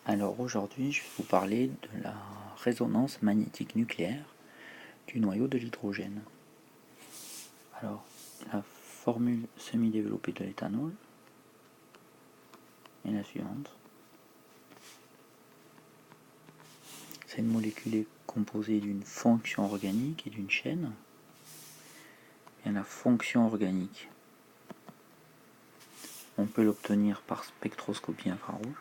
Alors aujourd'hui, je vais vous parler de la résonance magnétique nucléaire du noyau de l'hydrogène. Alors, la formule semi-développée de l'éthanol est la suivante. C'est une molécule composée d'une fonction organique et d'une chaîne. Et la fonction organique, on peut l'obtenir par spectroscopie infrarouge.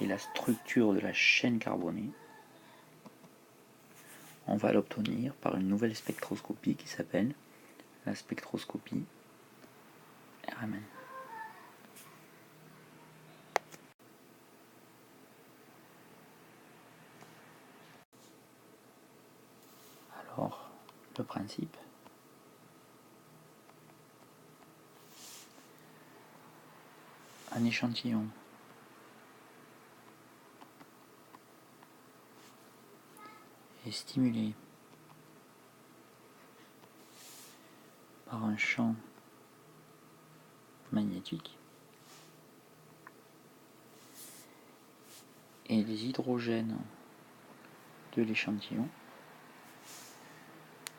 Et la structure de la chaîne carbonée, on va l'obtenir par une nouvelle spectroscopie qui s'appelle la spectroscopie Raman. Alors, le principe, un échantillon est stimulé par un champ magnétique et les hydrogènes de l'échantillon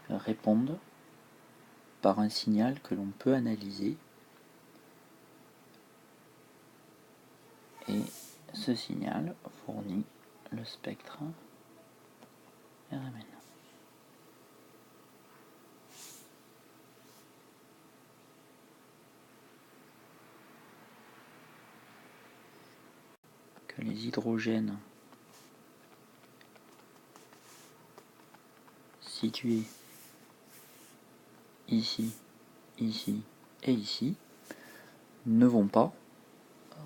répondent par un signal que l'on peut analyser, et ce signal fournit le spectre Raman. Que les hydrogènes situés ici, ici et ici ne vont pas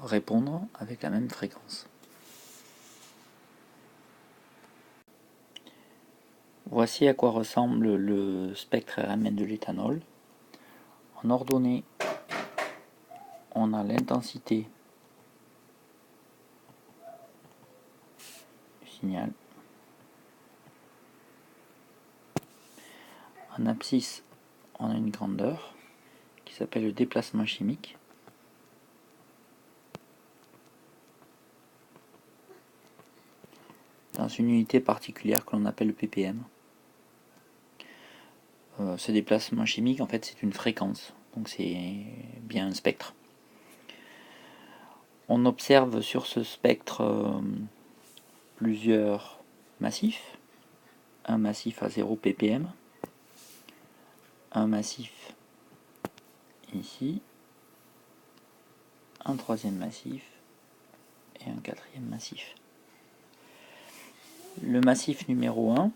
répondre avec la même fréquence. Voici à quoi ressemble le spectre Raman de l'éthanol. En ordonnée, on a l'intensité du signal. En abscisse, on a une grandeur qui s'appelle le déplacement chimique. Dans une unité particulière que l'on appelle le ppm. Ce déplacement chimique, en fait, c'est une fréquence, donc c'est bien un spectre. On observe sur ce spectre plusieurs massifs. Un massif à 0 ppm, un massif ici, un troisième massif et un quatrième massif. Le massif numéro 1,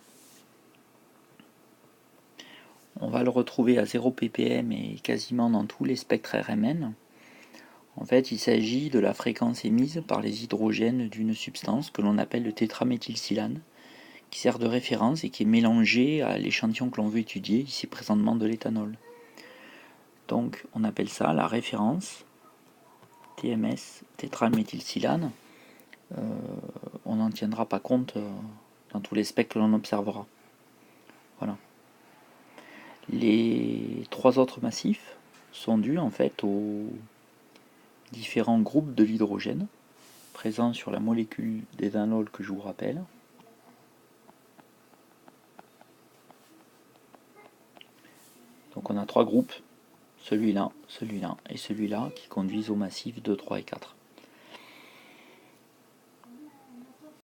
on va le retrouver à 0 ppm et quasiment dans tous les spectres Raman. En fait, il s'agit de la fréquence émise par les hydrogènes d'une substance que l'on appelle le tétraméthylsilane, qui sert de référence et qui est mélangé à l'échantillon que l'on veut étudier, ici présentement de l'éthanol. Donc on appelle ça la référence TMS, tétraméthylsilane. On n'en tiendra pas compte dans tous les spectres que l'on observera. Voilà. Les trois autres massifs sont dus en fait aux différents groupes de l'hydrogène présents sur la molécule d'éthanol que je vous rappelle. Donc on a trois groupes, celui-là et celui-là, qui conduisent au massif 2, 3 et 4.